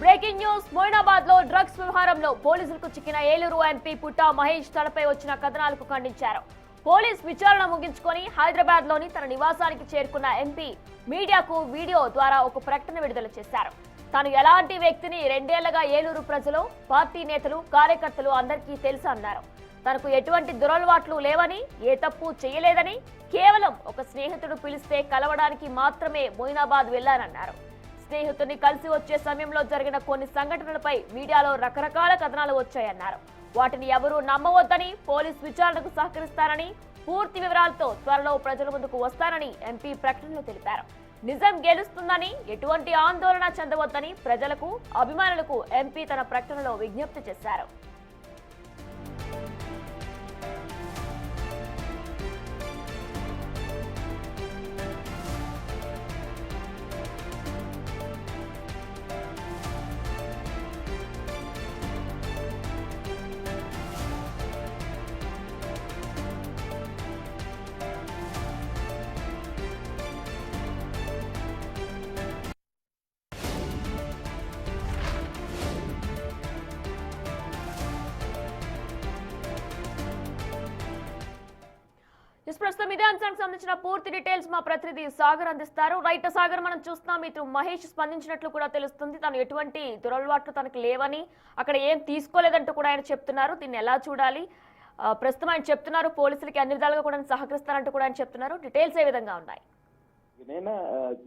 Breaking news Moinabad లో drugs వ్యవహారంలో పోలీసులకు చిక్కిన ఏలూరు ఎంపీ పుట్టా మహేష్ తనపై వచ్చిన కథనాలకు ఖండించారు. పోలీస్ విచారణ ముగించుకొని హైదరాబాద్ లోని తన నివాసానికి చేరుకున్న ఎంపీ మీడియాకు వీడియో ద్వారా ఒక ప్రకటన విడుదల చేశారు. తాను ఎలాంటి వ్యక్తిని 2 ఏళ్లుగా ఏలూరు ప్రజలు, పార్టీ నేతలు, కార్యకర్తలు అందరికీ తెలుసు అన్నారు. తనకు ఎటువంటి దురలవాట్లు లేవని, ఏ తప్పు చేయలేదని, కేవలం ఒక స్నేహితుడు పిలిస్తే కలవడానికి మాత్రమే మొయినాబాద్ వెళ్లారన్నారు. స్నేహితుడిని కలిసి వచ్చే సమయంలో జరిగిన కొన్ని సంఘటనలపై మీడియాలో రకరకాల కథనాలు వచ్చాయన్నారు. వాటిని ఎవరూ నమ్మవద్దని, పోలీస్ విచారణకు సహకరిస్తారని, పూర్తి వివరాలతో త్వరలో ప్రజల ముందుకు వస్తారని ఎంపీ ప్రకటనలో తెలిపారు. నిజం గెలుస్తుందని, ఎటువంటి ఆందోళన చెందవద్దని ప్రజలకు, అభిమానులకు ఎంపీ తన ప్రకటనలో విజ్ఞప్తి చేశారు. ప్రస్తుతం ఇదే అంశానికి సంబంధించిన పూర్తి డీటెయిల్స్ మా ప్రతినిధి సాగర్ అందిస్తారు. రైట్ సాగర్, మనం చూస్తున్నాం ఇటు మహేష్ స్పందించినట్లు కూడా తెలుస్తుంది. తను ఎటువంటి దురలవాట్లు తనకు లేవని, అక్కడ ఏం తీసుకోలేదంటూ కూడా ఆయన చెప్తున్నారు. దీన్ని ఎలా చూడాలి? ప్రస్తుతం ఆయన చెప్తున్నారు పోలీసులకి అన్ని విధాలుగా కూడా సహకరిస్తారంటూ కూడా ఆయన చెప్తున్నారు. డీటెయిల్స్ ఏ విధంగా ఉన్నాయి?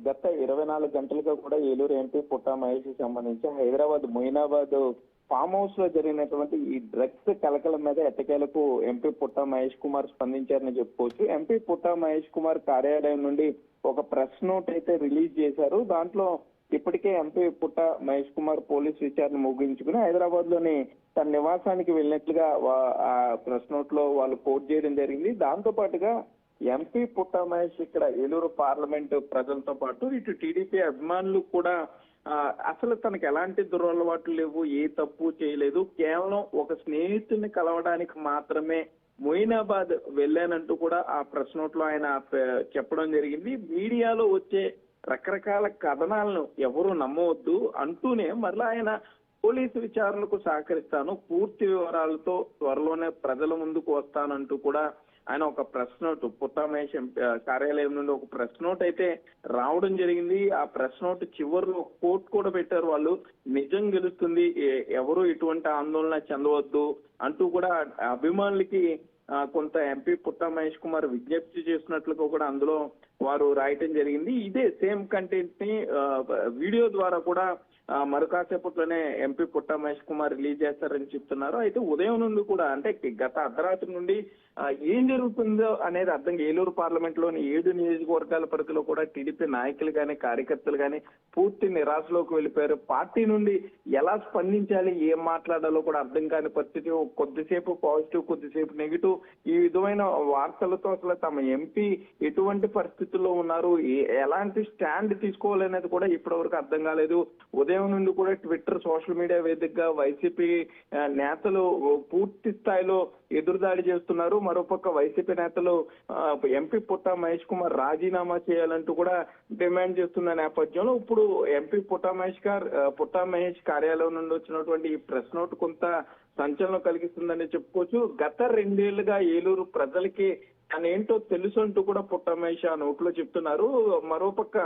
గత 24 గంటలుగా కూడా ఏలూరు ఎంపీ పుట్టా మహేష్ సంబంధించి హైదరాబాద్ మొయినాబాద్ ఫామ్ హౌస్ లో జరిగినటువంటి ఈ డ్రగ్స్ కలకలం మీద ఎట్టకేలకు ఎంపీ పుట్టా మహేష్ కుమార్ స్పందించారని చెప్పుకోవచ్చు. ఎంపీ పుట్టా మహేష్ కుమార్ కార్యాలయం నుండి ఒక ప్రెస్ నోట్ అయితే రిలీజ్ చేశారు. దాంట్లో ఇప్పటికే ఎంపీ పుట్టా మహేష్ కుమార్ పోలీస్ విచారణ ముగించుకుని హైదరాబాద్ లోని తన నివాసానికి వెళ్ళినట్లుగా ఆ ప్రెస్ నోట్ లో వాళ్ళు కోట్ చేయడం జరిగింది. దాంతో పాటుగా ఎంపీ పుట్టా మహేష్ ఇక్కడ ఏలూరు పార్లమెంట్ ప్రజలతో పాటు ఇటు టీడీపీ అభిమానులు కూడా అసలు తనకు ఎలాంటి దురలవాట్లు లేవు, ఏ తప్పు చేయలేదు, కేవలం ఒక స్నేహితుడిని కలవడానికి మాత్రమే మొయినాబాద్ వెళ్ళానంటూ కూడా ఆ ప్రెస్ నోట్ లో ఆయన చెప్పడం జరిగింది. మీడియాలో వచ్చే రకరకాల కథనాలను ఎవరు నమ్మవద్దు అంటూనే మరలా ఆయన పోలీసు విచారణకు సహకరిస్తాను, పూర్తి వివరాలతో త్వరలోనే ప్రజల ముందుకు వస్తానంటూ కూడా ఆయన ఒక ప్రెస్ నోట్ పుట్టా మహేష్ కార్యాలయం నుండి ఒక ప్రెస్ నోట్ అయితే రావడం జరిగింది. ఆ ప్రెస్ నోట్ చివరిలో కోట్ కూడా పెట్టారు వాళ్ళు, నిజం గెలుస్తుంది, ఎవరు ఎటువంటి ఆందోళన చెందవద్దు అంటూ కూడా అభిమానులకి కొంత ఎంపీ పుట్టా మహేష్ కుమార్ విజ్ఞప్తి చేస్తున్నట్లుగా కూడా అందులో వారు రాయటం జరిగింది. ఇదే సేమ్ కంటెంట్ ని వీడియో ద్వారా కూడా మరికాసేపట్లోనే ఎంపీ పుట్టా మహేష్ కుమార్ రిలీజ్ చేస్తారని చెప్తున్నారు. అయితే ఉదయం నుండి కూడా అంటే గత అర్ధరాత్రి నుండి ఏం జరుగుతుందో అనేది అర్థం ఏలూరు పార్లమెంట్ లోని 7 నియోజకవర్గాల పరిధిలో కూడా టీడీపీ నాయకులు కానీ కార్యకర్తలు కానీ పూర్తి నిరాశలోకి వెళ్ళిపోయారు. పార్టీ నుండి ఎలా స్పందించాలి, ఏం మాట్లాడాలో కూడా అర్థం కాని పరిస్థితి. కొద్దిసేపు పాజిటివ్, కొద్దిసేపు నెగిటివ్, ఈ విధమైన వార్తలతో అసలు తమ ఎంపీ ఎటువంటి పరిస్థితుల్లో ఉన్నారు, ఎలాంటి స్టాండ్ తీసుకోవాలనేది కూడా ఇప్పటి వరకు అర్థం కాలేదు. ఉదయం నుండి కూడా ట్విట్టర్, సోషల్ మీడియా వేదికగా వైసీపీ నేతలు పూర్తి స్థాయిలో ఎదురుదాడి చేస్తున్నారు. మరోపక్క వైసీపీ నేతలు ఎంపీ పుట్టా మహేష్ కుమార్ రాజీనామా చేయాలంటూ కూడా డిమాండ్ చేస్తున్న నేపథ్యంలో ఇప్పుడు ఎంపీ పుట్టా మహేష్ కార్యాలయం నుండి వచ్చినటువంటి ఈ ప్రెస్ నోట్ కొంత సంచలనం కలిగిస్తుందని చెప్పుకోవచ్చు. గత 2 ఏళ్లుగా ఏలూరు ప్రజలకి తనేంటో తెలుసు అంటూ కూడా పుట్టా మహేష్ ఆ నోట్లో చెప్తున్నారు. మరోపక్క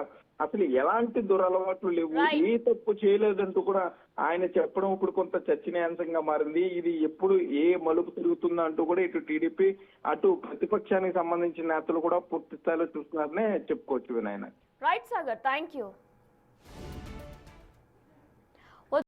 అసలు ఎలాంటి దురలవాట్లు లేవు, ఏ తప్పు చేయలేదంటూ కూడా ఆయన చెప్పడం ఇప్పుడు కొంత చర్చనీయాంశంగా మారింది. ఇది ఎప్పుడు ఏ మలుపు తిరుగుతుందో అంటూ కూడా ఇటు టీడీపీ అటు ప్రతిపక్షానికి సంబంధించిన నేతలు కూడా పూర్తి స్థాయిలో చూస్తున్నారనే చెప్పుకోవచ్చు. వినాయన రైట్ సాగర్, థ్యాంక్ యూ.